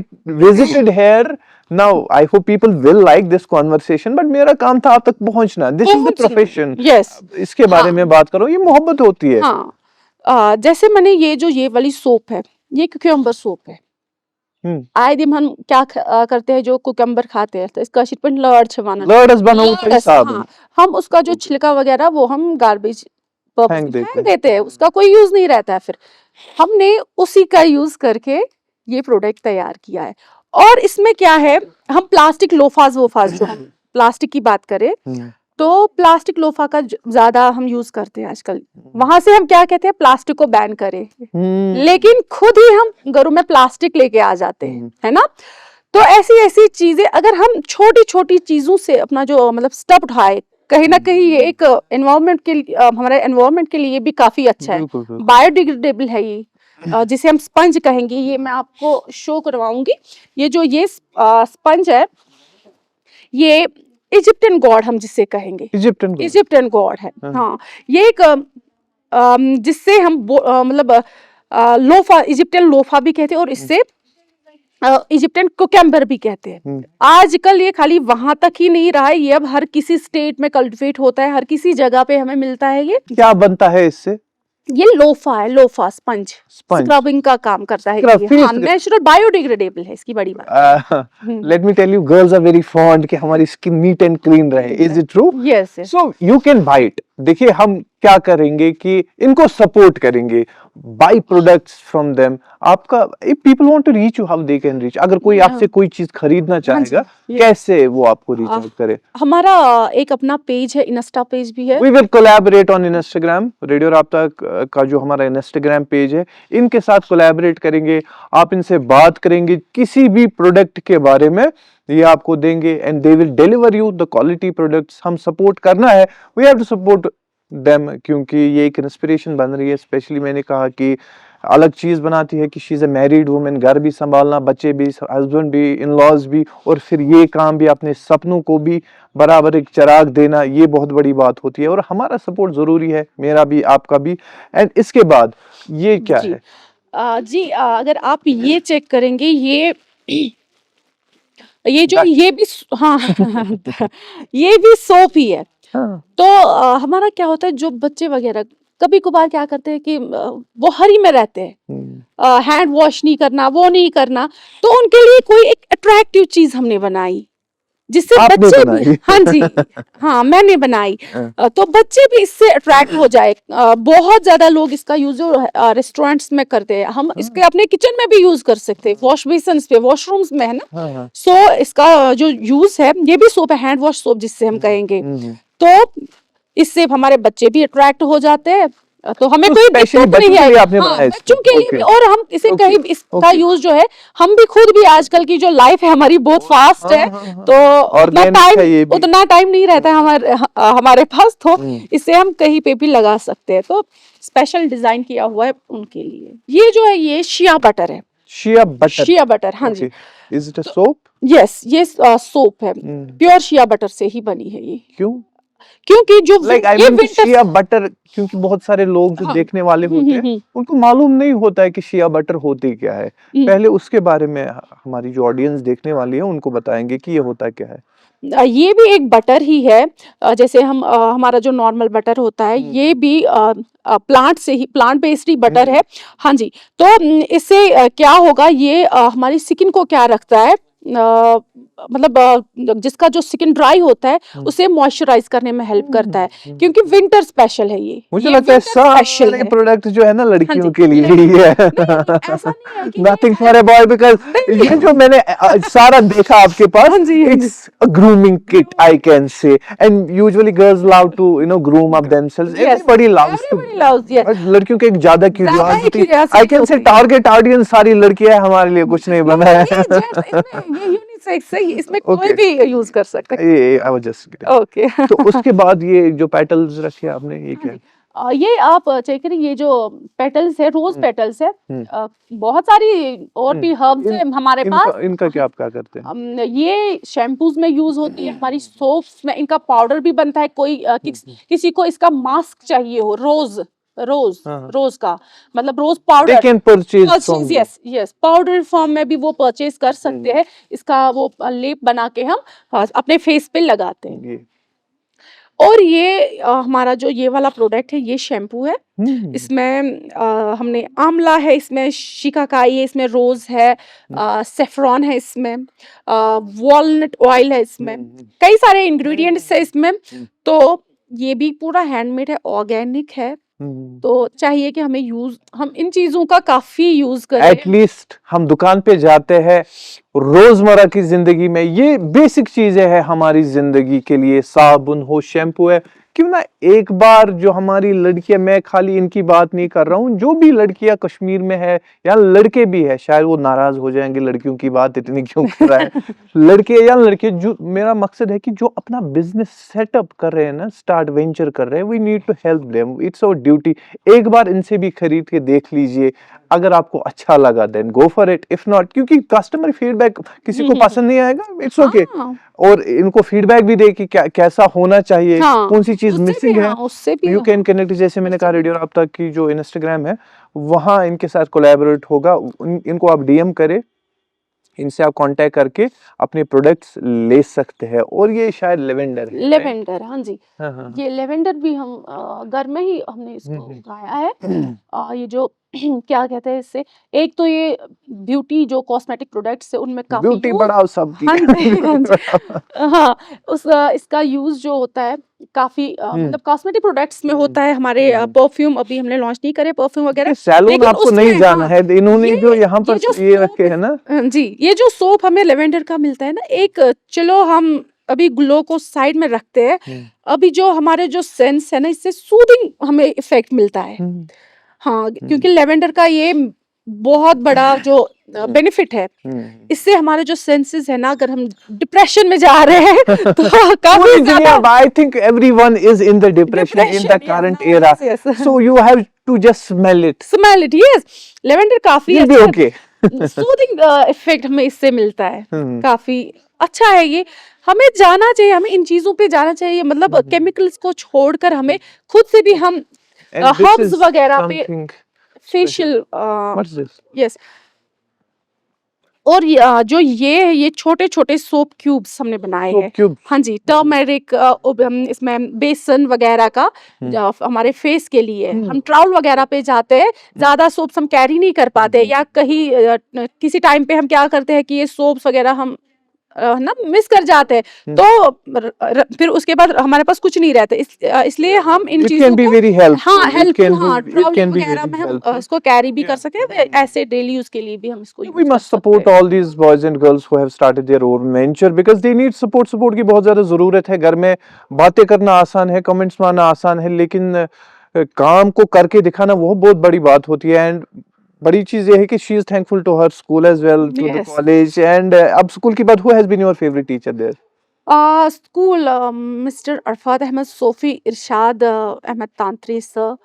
visited here. Now I hope people will like this conversation, but मेरा काम था आप तक पहुंचना। This is the profession. Yes. इसके बारे में बात करो, ये मोहब्बत होती है। हाँ, जैसे मैंने ये वाली सोप है, ये क्यूकम्बर सोप है। आए दिन हम क्या करते हैं, जो कुकम्बर खाते हैं तो इसका शिटपन लड़ छवाना, लड़स बनाओ साहब। हाँ, हम उसका जो छिलका वगैरह वो हम गार्बेज फेंक देते हैं, उसका कोई यूज नहीं रहता है। फिर हमने उसी का यूज करके ये प्रोडक्ट तैयार किया है। और इसमें क्या है, हम प्लास्टिक लोफाज वोफाज जो प्लास्टिक की बात करें तो प्लास्टिक लोफा का ज्यादा हम यूज करते हैं आजकल। वहां से हम क्या कहते हैं, प्लास्टिक को बैन करें, लेकिन खुद ही हम घरों में प्लास्टिक लेके आ जाते हैं, है ना। तो ऐसी ऐसी चीजें अगर हम छोटी छोटी चीजों से अपना जो मतलब स्टेप उठाए, कहीं ना कहीं ये एक एनवायरनमेंट के लिए, हमारे एनवायरनमेंट के लिए भी काफी अच्छा है। बायोडिग्रेडेबल है ये, जिसे हम स्पंज कहेंगे। ये मैं आपको शो करवाऊंगी। ये स्पंज है, ये इजिप्टियन गॉड हम जिसे कहेंगे, इजिप्टियन गॉड है। हाँ, ये एक जिससे हम मतलब लोफा, इजिप्टियन लोफा भी कहते हैं, और इससे इजिप्टियन कुकम्बर भी कहते हैं। आजकल ये खाली वहां तक ही नहीं रहा है, ये अब हर किसी स्टेट में कल्टिवेट होता है, हर किसी जगह पे हमें मिलता है। ये क्या बनता है इससे? ये लोफा है, लोफा स्पंज स्क्रबिंग का काम करता है। हाँ, नेचुरल बायोडिग्रेडेबल है, इसकी बड़ी बात। Let me tell you, girls are very fond कि हमारी स्किन नीट एंड क्लीन रहे। Is it true? Yes. So you can buy it. देखिए हम क्या करेंगे कि इनको सपोर्ट करेंगे, बाय प्रोडक्ट्स फ्रॉम देम। आपका if people want to reach you, how they can reach? अगर कोई आपसे कोई चीज खरीदना चाहेगा, कैसे वो आपको रीच आउट करे? हमारा एक अपना पेज है, इंस्टा पेज भी है। We will collaborate on Instagram. Radio Rabta का जो हमारा इंस्टाग्राम पेज है, इनके साथ कोलैबोरेट करेंगे। आप इनसे बात करेंगे किसी भी प्रोडक्ट के बारे में, ये आपको देंगे and they will deliver you the quality products. हम सपोर्ट करना है, we have to support them, क्योंकि ये एक इंस्पिरेशन बन रही है। स्पेशली मैंने कहा कि अलग चीज बनाती है कि she is a married women, घर भी संभालना, बच्चे भी, हस्बैंड भी, इन लॉज भी, और फिर ये काम भी, अपने सपनों को भी बराबर एक चिराग देना, ये बहुत बड़ी बात होती है। और हमारा सपोर्ट जरूरी है, मेरा भी आपका भी। एंड इसके बाद ये क्या है? अगर आप ये चेक करेंगे, ये जो ये भी हाँ ये भी सोप ही है। तो हमारा क्या होता है, जो बच्चे वगैरह कभी कभार क्या करते हैं कि वो हरी में रहते हैं, हैंड वॉश नहीं करना, वो नहीं करना, तो उनके लिए कोई एक अट्रैक्टिव चीज हमने बनाई जिससे बच्चे भी, हाँ जी, हाँ मैंने बनाई, तो बच्चे भी इससे अट्रैक्ट हो जाए। बहुत ज्यादा लोग इसका यूज रेस्टोरेंट्स में करते हैं, हम इसके अपने किचन में भी यूज कर सकते हैं, वॉश बेसिन्स पे, वॉशरूम्स में, है ना। सो इसका जो यूज है, ये भी सोप है, हैंड वॉश सोप जिससे हम कहेंगे। तो इससे हमारे बच्चे भी अट्रैक्ट हो जाते हैं, तो हमें कोई दिक्कत नहीं है। बच्चों के लिए भी, और हम इसे कहीं इसका यूज जो है, हम भी खुद भी, आजकल की जो लाइफ है हमारी बहुत फास्ट है, तो उतना टाइम नहीं रहता है हमारे पास, तो इससे हम कहीं पे भी लगा सकते हैं। तो स्पेशल डिजाइन किया हुआ है उनके लिए। ये जो है, ये शिया बटर है। शिया बटर, हाँ जी। Is it a soap? Yes, ये सोप है, प्योर शिया बटर से ही बनी है ये। क्यों? क्योंकि जो शिया बटर, क्योंकि बहुत सारे लोग जो देखने वाले होते हैं, उनको मालूम नहीं होता है कि शिया बटर होती क्या है। पहले उसके बारे में हमारी जो ऑडियंस देखने वाली है उनको बताएंगे कि ये होता क्या है। ये भी एक बटर ही है, जैसे हमारा जो नॉर्मल बटर होता है, ये भी प्लांट से ही, प्लांट बेस्ड ही बटर है। हाँ जी। तो इससे क्या होगा, ये हमारी स्किन को क्या रखता है, मतलब जिसका जो स्किन ड्राई होता है उसे मॉइस्चराइज करने में हेल्प करता है, क्योंकि विंटर स्पेशल है ये। मुझे ये लगता है winter special सारे है। प्रोडक्ट जो है ना हाँ लड़कियों जी, के लिए ही है। ऐसा नहीं है कि nothing for a boy, because ये जो मैंने सारा देखा आपके पास, हाँ जी, हाँ जी। It's a grooming kit I can say, and usually girls love to groom up themselves, Yes, everybody loves to. everybody loves, yes. लड़कियों की एक ज्यादा ही curiosity, curiosity I can say होती है। टारगेट ऑडियंस सारी लड़कियां हमारे लिए कुछ नहीं बना है। ये जेंट्स, इसमें ये यूनिसेक्स है, इसमें कोई Okay. भी यूज कर सकता है। ये आई वाज जस्ट, ओके। तो उसके बाद ये जो पेटल्स रखे आपने, ये क्या है? ये आप चेक करिए, ये जो पेटल्स है, रोज पेटल्स है। बहुत सारी और भी हर्ब्स है हमारे पास। इनका क्या आप क्या करते हैं? ये शैम्पूज में यूज होती है, हमारी सोप्स में इनका पाउडर भी बनता है। कोई किसी को इसका मास्क चाहिए हो, रोज रोज हाँ। रोज का मतलब रोज They powder, can purchase from you. Yes yes, powder form में भी वो परचेज कर सकते हैं। इसका वो लेप बना के हम अपने फेस पे लगाते हैं। ये और ये हमारा जो ये वाला प्रोडक्ट है, ये शैम्पू है। इसमें हमने आंवला है, इसमें शिकाकाई है, इसमें रोज है, सेफ्रॉन है, इसमें वॉलनट ऑयल है, इसमें कई सारे इंग्रेडिएंट्स है इसमें। तो ये भी पूरा हैंडमेड है, ऑर्गेनिक है। तो चाहिए कि हम इन चीजों का काफी यूज करें। एटलीस्ट हम दुकान पे जाते हैं रोजमर्रा की जिंदगी में, ये बेसिक चीजें हैं हमारी जिंदगी के लिए। साबुन हो, शैम्पू है, क्यों ना एक बार जो हमारी लड़कियां, मैं खाली इनकी बात नहीं कर रहा हूँ, जो भी लड़कियां कश्मीर में है या लड़के भी है, शायद वो नाराज हो जाएंगे लड़कियों की बात इतनी क्यों कर रहा है। लड़के या लड़के, जो मेरा मकसद है कि जो अपना बिजनेस सेटअप कर रहे हैं ना, स्टार्ट वेंचर कर रहे हैं, we need to help them, it's our duty. एक बार इनसे भी खरीद के देख लीजिए, अगर आपको अच्छा लगा then go for it, if not, क्योंकि कस्टमर फीडबैक किसी को पसंद नहीं आएगा, इट्स ओके। और इनको फीडबैक भी दे कि कैसा होना चाहिए, कौन सी चीज मिसिंग है, यू कैन कनेक्ट। जैसे मैंने कहा, रेडियो राब्ता की जो इंस्टाग्राम है, वहां इनके साथ कोलैबोरेट होगा, इनको आप डीएम करें, इनसे आप कांटेक्ट करके अपने प्रोडक्ट्स ले सकते हैं। और ये शायद लेवेंडर है, लेवेंडर, हाँ जी। हाँ। ये लेवेंडर भी हम घर में ही हमने इसको उगाया है। ये जो क्या कहते हैं इससे, एक तो ये ब्यूटी जो कॉस्मेटिक प्रोडक्ट्स है उनमें काफी ब्यूटी बढ़ाओ सबकी। हाँ जी, हाँ जी। हाँ, इसका यूज जो होता है काफी मतलब कॉस्मेटिक प्रोडक्ट्स में होता है। हमारे परफ्यूम अभी हमने लॉन्च नहीं करे, परफ्यूम वगैरह। सैलून लेकिन आपको उसमें, नहीं जाना हाँ, है, इन्होंने जो यहाँ पर जो ये soap रखे है ना, जी, ये जो सोप हमें लेवेंडर का मिलता है ना, एक चलो हम अभी ग्लो को साइड में रखते हैं, अभी जो हमारे जो सेंस है ना, इससे सूदिंग हमें इफेक्ट मिलता है। हाँ, क्योंकि लेवेंडर का ये बहुत बड़ा जो बेनिफिट है, इससे हमारे जो सेंसेस है ना, अगर हम डिप्रेशन में जा रहे हैं तो काफी ज्यादा, I think everyone is in the depression in the current era, so you have to just smell it. yes, lavender काफी You'll be okay. Soothing effect हमें इससे मिलता है, काफी अच्छा है ये। हमें जाना चाहिए, हमें इन चीजों पे जाना चाहिए, मतलब केमिकल्स को छोड़कर हमें खुद से भी हम हर्ब्स वगैरह पे फेशियल, What's this? यस। और जो ये है, ये छोटे छोटे सोप क्यूब्स हमने बनाए हैं। हाँ जी, टर्मरिक, इसमें बेसन वगैरह का हमारे फेस के लिए। हम ट्रैवल वगैरह पे जाते हैं, ज्यादा सोप्स हम कैरी नहीं कर पाते, या कहीं किसी टाइम पे हम क्या करते हैं कि ये सोप्स वगैरह हम ना मिस कर जाते हैं, तो फिर उसके बाद हमारे पास कुछ नहीं रहता। इसलिए हम इन चीजों को हेल्पफुल, ट्रैवलिंग वगैरह में हम इसको कैरी भी कर सकते हैं, ऐसे डेली यूज के लिए भी हम इसको We must support all these boys and girls who have started their own venture because they need support की बहुत ज्यादा जरूरत है। घर में बातें करना आसान है, कमेंट्स मारना आसान है, लेकिन काम को करके दिखाना वो बहुत बड़ी बात होती है। एंड बड़ी चीज ये है कि she is thankful to her school as well, to the college. And अब स्कूल के बाद who has been your favourite teacher there? School mister Arafat Ahmad, Sofi Irshad Ahmad Tantray sir,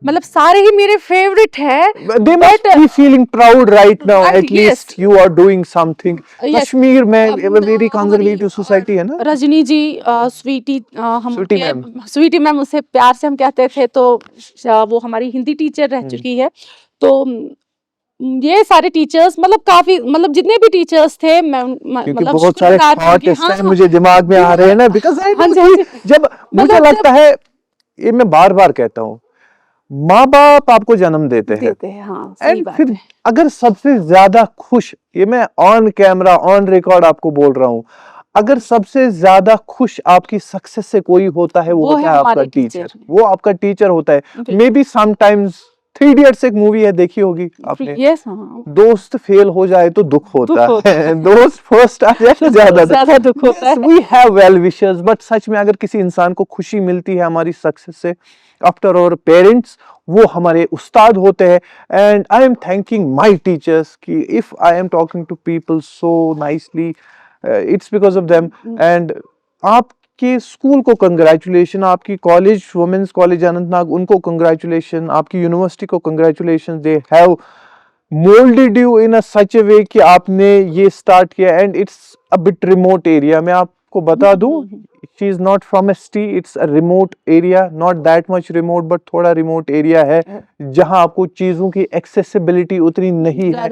मतलब सारे ही मेरे फेवरेट है। They must be feeling proud right now, at least you are doing something. Kashmir में very conservative society है ना। रजनी जी, स्वीटी, स्वीटी मैम उसे प्यार से हम कहते थे, तो वो हमारी हिंदी टीचर रह चुकी है। तो ये सारे टीचर्स, मतलब काफी, मतलब जितने भी टीचर्स थे, मैं मतलब बहुत सारे थॉट इस टाइम मुझे दिमाग में आ रहे हैं ना, बिकॉज़ जब मुझे लगता है, ये मैं बार बार कहता हूँ, माँ बाप आपको जन्म देते हैं देते हैं, हाँ सही एंड बात फिर है। अगर सबसे ज्यादा खुश, ये मैं ऑन कैमरा ऑन रिकॉर्ड आपको बोल रहा हूँ, अगर सबसे ज्यादा खुश आपकी सक्सेस से कोई होता है, वो वो होता है है आपका हमारे टीचर, टीचर। वो आपका टीचर होता है। बिल्कुल। मे बी समटाइम्स 3 इडियट्स एक मूवी है, देखी होगी आपने, यस, हाँ दोस्त फेल हो जाए तो दुख दुख होता होता है, दोस्त फर्स्ट आ जाए तो ज्यादा ज्यादा दुख होता है। We have well wishers, but सच में अगर किसी इंसान को खुशी मिलती है हमारी सक्सेस से, आफ्टर आवर पेरेंट्स, वो हमारे उस्ताद होते हैं। And I am thanking my teachers कि if I am talking to people so nicely, it's because of them. And आपके स्कूल को कंग्रेचुलेशन, आपकी कॉलेज वुमेन्स कॉलेज अनंतनाग उनको कंग्रेचुलेशन, आपकी यूनिवर्सिटी को congratulation, they have moulded you in a such a way कि आपने ये स्टार्ट किया। And it's a bit remote area, मैं आपको बता दूं, she is not from S T, it's a remote area, not that much remote but थोड़ा रिमोट एरिया है जहां आपको चीजों की एक्सेसिबिलिटी उतनी नहीं है,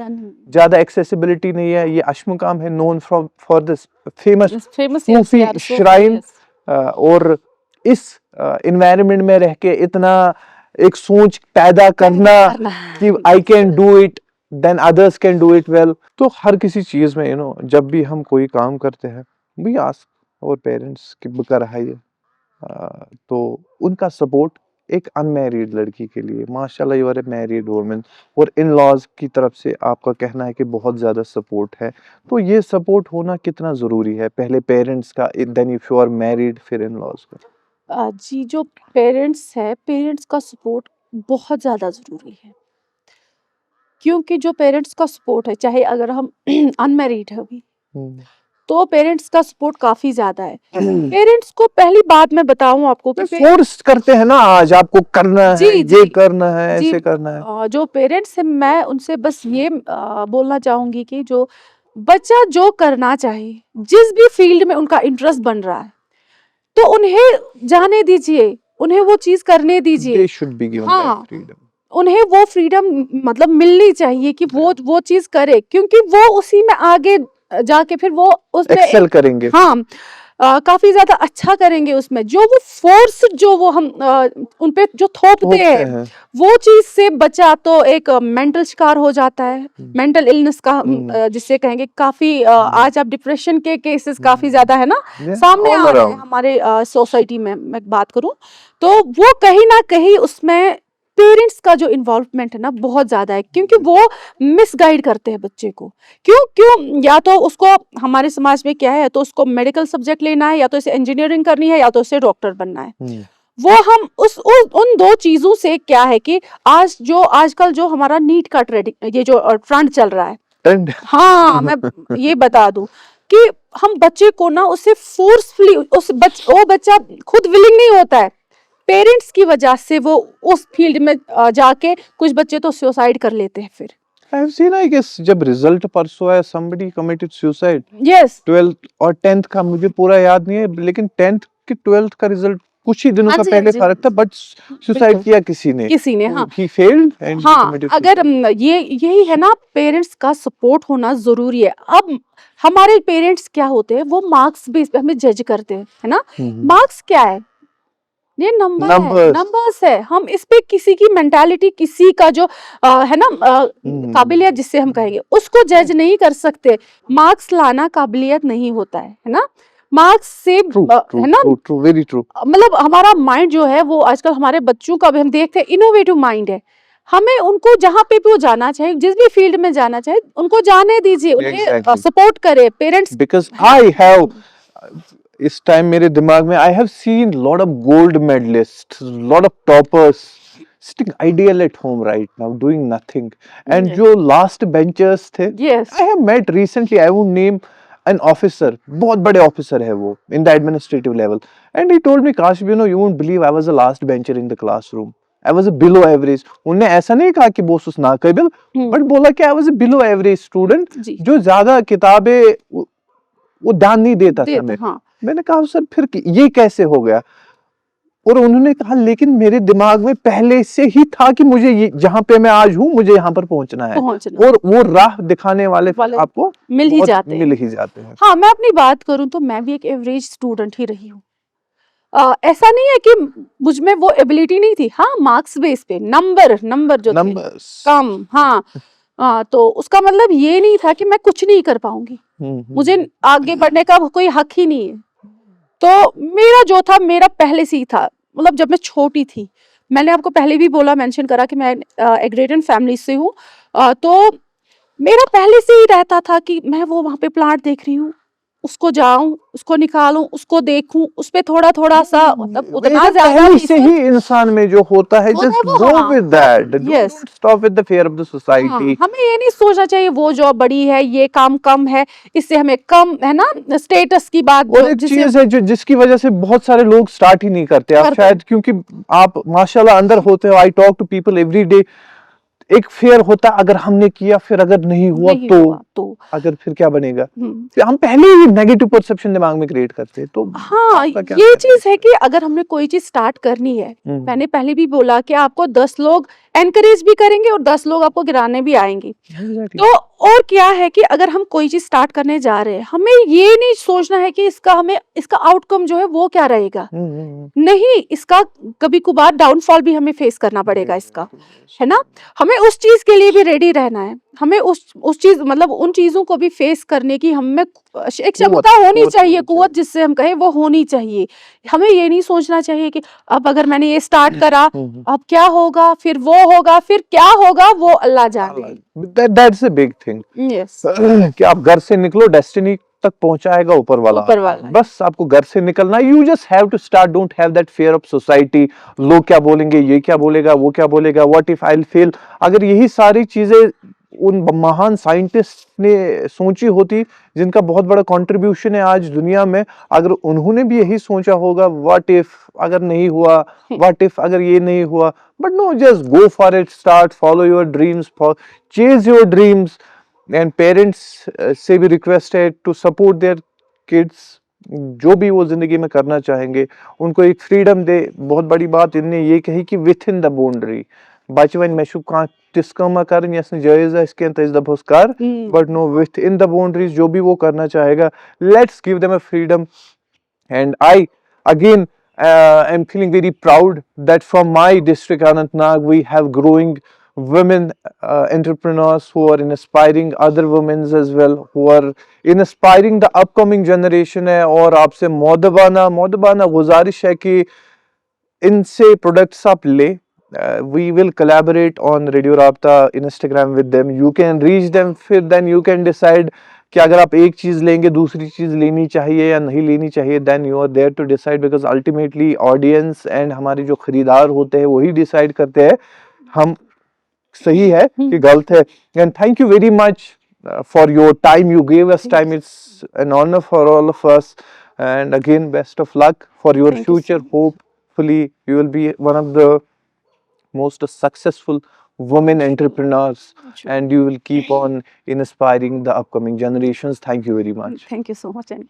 ज्यादा एक्सेसिबिलिटी नहीं है। ये अश्मकाम है, known for this famous Sufi shrine, और इस इन्वायरमेंट में रह के इतना एक सोच पैदा करना कि I can do it than others can do it well. तो हर किसी चीज में जब भी हम कोई काम करते हैं, वी आस्क और पेरेंट्स कि कर रहा है, तो उनका सपोर्ट एक अनमैरिड लड़की के लिए, माशाल्लाह you are a married woman, और इन लॉज की तरफ से आपका कहना है कि बहुत ज़्यादा सपोर्ट है। तो ये सपोर्ट होना कितना ज़रूरी है, पहले पेरेंट्स का, then if you are married, फिर इन लॉज का? जी, जो पेरेंट्स है, पेरेंट्स का सपोर्ट बहुत ज़्यादा ज़रूरी है, क्योंकि जो पेरेंट्स का सपोर्ट है, चाहे अगर हम अनमैरिड है अभी, तो पेरेंट्स का सपोर्ट काफी ज्यादा है। पेरेंट्स को पहली बात मैं बताऊं आपको कि फोर्स करते हैं ना, आज आपको करना है, जी, ये जी, करना है, जी, ऐसे करना है। जो पेरेंट्स है, मैं उनसे बस ये बोलना चाहूंगी कि जो बच्चा जो करना चाहे, जिस भी फील्ड में उनका इंटरेस्ट बन रहा है, तो उन्हें जाने दीजिए, उन्हें वो चीज करने दीजिए। They should be given that freedom. उन्हें वो फ्रीडम मतलब मिलनी चाहिए कि वो चीज करे, क्योंकि वो उसी में आगे जाके फिर वो उसमें एक्सेल करेंगे। हाँ, काफी ज्यादा अच्छा करेंगे उसमें। जो वो फोर्स जो वो हम उनपे जो थोपते हैं, वो चीज से बच्चा तो एक मेंटल शिकार हो जाता है, मेंटल इलनेस का जिससे कहेंगे। काफी आज आप डिप्रेशन के केसेस काफी ज्यादा है ना सामने आ रहे हैं हमारे सोसाइटी में, मैं बात करूं तो वो कहीं ना कहीं उसमें पेरेंट्स का जो इन्वॉल्वमेंट है ना बहुत ज्यादा है, क्योंकि वो मिसगाइड करते हैं बच्चे को। क्यों या तो उसको हमारे समाज में क्या है, तो उसको मेडिकल सब्जेक्ट लेना है, या तो इसे इंजीनियरिंग करनी है, या तो इसे डॉक्टर बनना है। वो हम उन दो चीजों से क्या है कि आजकल जो हमारा नीट का ट्रेंड, ये जो ट्रेंड चल रहा है, हाँ मैं ये बता दूं कि हम बच्चे को ना उसे फोर्सफुली वो बच्चा खुद विलिंग नहीं होता है, पेरेंट्स की वजह से वो उस फील्ड में जाके कुछ बच्चे तो सुसाइड कर लेते हैं। फिर I have seen, I guess, जब रिजल्ट परसों आया, somebody committed suicide. Yes. 12th और 10th का मुझे पूरा याद नहीं है, लेकिन 10th के 12th का रिजल्ट कुछ ही दिनों का पहले फर्क था, बट सुसाइड किया किसी ने, हाँ। He failed and he committed suicide. अगर यही है ना, पेरेंट्स का सपोर्ट होना जरूरी है। अब हमारे पेरेंट्स क्या होते हैं, वो मार्क्स बेस पे हमें जज करते हैं, है ना। मार्क्स क्या है, ये नंबर्स है। हम इस पे किसी की मेंटालिटी, किसी का जो है ना काबिलियत जिससे हम कहेंगे, उसको जज नहीं कर सकते। मार्क्स लाना काबिलियत नहीं होता है ना। मार्क्स से है ना, वेरी ट्रू। मतलब हमारा माइंड जो है, वो आजकल हमारे बच्चों का भी हम देखते हैं, इनोवेटिव माइंड है। हमें उनको जहाँ पे भी वो जाना चाहे, जिस भी फील्ड में जाना चाहे, उनको जाने दीजिए, उन्हें सपोर्ट करे पेरेंट्स। बिकॉज आई हैव इस टाइम मेरे दिमाग में, I have seen lot of gold medalist, lot of toppers sitting ideal at home right now doing nothing, and जो last benchers थे, I have met recently, I won't name an officer, बहुत बड़े officer है वो in the administrative level, and he told me, Kashif, you won't believe I was the last bencher in the classroom, I was a below average. उन्होंने ऐसा नहीं कहा कि बोस उस नाकाबिल, बट बोला कि I was a below average student, जो ज्यादा किताबें वो ध्यान नहीं देता था मैं। मैंने कहा सर फिर ये कैसे हो गया, और उन्होंने कहा लेकिन मेरे दिमाग में पहले से ही था कि मुझे ये जहाँ पे मैं आज हूँ, मुझे यहाँ पर पहुंचना है, और वो राह दिखाने वाले आपको मिल ही जाते हैं। हाँ, मैं अपनी बात करूँ तो मैं भी एक एवरेज स्टूडेंट ही रही हूँ। ऐसा नहीं है कि मुझ में वो एबिलिटी नहीं थी, हाँ मार्क्स बेस पे नंबर जो थे नंबर्स कम, हाँ तो उसका मतलब ये नहीं था कि मैं कुछ नहीं कर पाऊंगी, मुझे आगे बढ़ने का कोई हक ही नहीं है। तो मेरा जो था मेरा पहले से ही था, मतलब जब मैं छोटी थी, मैंने आपको पहले भी बोला, मेंशन करा कि मैं एग्रेरियन फैमिली से हूँ, तो मेरा पहले से ही रहता था कि मैं वो वहां पे प्लांट देख रही हूँ, उसको जाऊं, उसको निकालूं, उसको देखूं, उस पे थोड़ा थोड़ा सा, मतलब उतना ज्यादा पहले से research ही इंसान में जो होता है, होता है जस्ट वो, गो हाँ with that, do yes, not stop with the fear of the हाँ सोसाइटी। हमें ये नहीं सोचना चाहिए वो जॉब बड़ी है, ये काम कम है, इससे हमें कम है ना स्टेटस की बात, और जो एक जिसे चीज है जो जिसकी वजह से बहुत सारे लोग स्टार्ट ही नहीं करते, आप करते शायद क्योंकि आप माशाल्लाह अंदर होते हो, I talk to people every day, एक फियर होता है अगर हमने किया फिर अगर नहीं हुआ नहीं तो, हुआ तो, अगर फिर क्या बनेगा, हम्म, फिर हम पहले ही नेगेटिव परसेप्शन दिमाग में क्रिएट करते हैं। तो हाँ आपका क्या ये कहना है चीज इस है पे? कि अगर हमने कोई चीज स्टार्ट करनी है, हम्म, मैंने पहले भी बोला कि आपको 10 लोग एनकरेज भी करेंगे और 10 लोग आपको गिराने भी आएंगे। एग्जैक्टली। तो और क्या है कि अगर हम कोई चीज स्टार्ट करने जा रहे हैं, हमें ये नहीं सोचना है कि इसका आउटकम जो है वो क्या रहेगा, नहीं, इसका कभी कभार डाउनफॉल भी हमें फेस करना पड़ेगा इसका, है ना, हमें उस चीज के लिए भी रेडी रहना है, हमें उस चीज मतलब उन चीजों को भी फेस करने की हमें एक क्षमता होनी चाहिए, कुवत जिससे हम कहें वो होनी चाहिए। हमें ये नहीं सोचना चाहिए कि अब अगर मैंने ये स्टार्ट करा, अब क्या होगा, फिर वो होगा, फिर क्या होगा वो अल्लाह जाने। That's a big thing yes, कि आप घर से निकलो, डेस्टिनी तक पहुंचाएगा ऊपर वाला। ऊपर वाला है। बस आपको घर से निकलना, you just have to start, don't have that fear of society, लोग क्या बोलेंगे, ये क्या बोलेगा, वो क्या बोलेगा, what if I will fail. अगर यही सारी चीजें उन महान साइंटिस्ट ने सोची होती जिनका बहुत बड़ा कंट्रीब्यूशन है आज दुनिया में, अगर उन्होंने भी यही सोचा होगा, व्हाट इफ अगर नहीं हुआ, व्हाट इफ अगर ये नहीं हुआ, but no, just go for it, start, follow your dreams, chase your dreams. And parents से भी रिक्वेस्ट है टू सपोर्ट देयर किड्स, जो भी वो जिंदगी में करना चाहेंगे उनको एक फ्रीडम दे। बहुत बड़ी बात इनने ये कही कि विथ इन द बाउंड्री, बच वन मे तिस कम कर जायज कह तज दपस कर, but no, within the boundaries जो भी वो करना चाहेगा, let's give them a freedom. And I again am feeling very proud that from my district Anantnag we have growing women entrepreneurs who are inspiring other women as well, who are inspiring the upcoming generation है। और आपसे मोदबाना गुजारिश है कि इनसे प्रोडक्ट्स आप ले। We will collaborate on Radio Rabta Instagram with them. You can reach them, फिर then you can decide कि अगर आप एक चीज लेंगे दूसरी चीज लेनी चाहिए या नहीं लेनी चाहिए, then you are there to decide, because ultimately audience and हमारे जो खरीदार होते हैं वही डिसाइड करते हैं हम सही है कि गलत है। And thank you very much for your time, you gave us time, it's an honor for all of us, and again best of luck for your Thank you so future. much. Hopefully you will be one of the most successful women entrepreneurs, Sure. and you will keep on inspiring the upcoming generations. Thank you very much. Thank you so much, and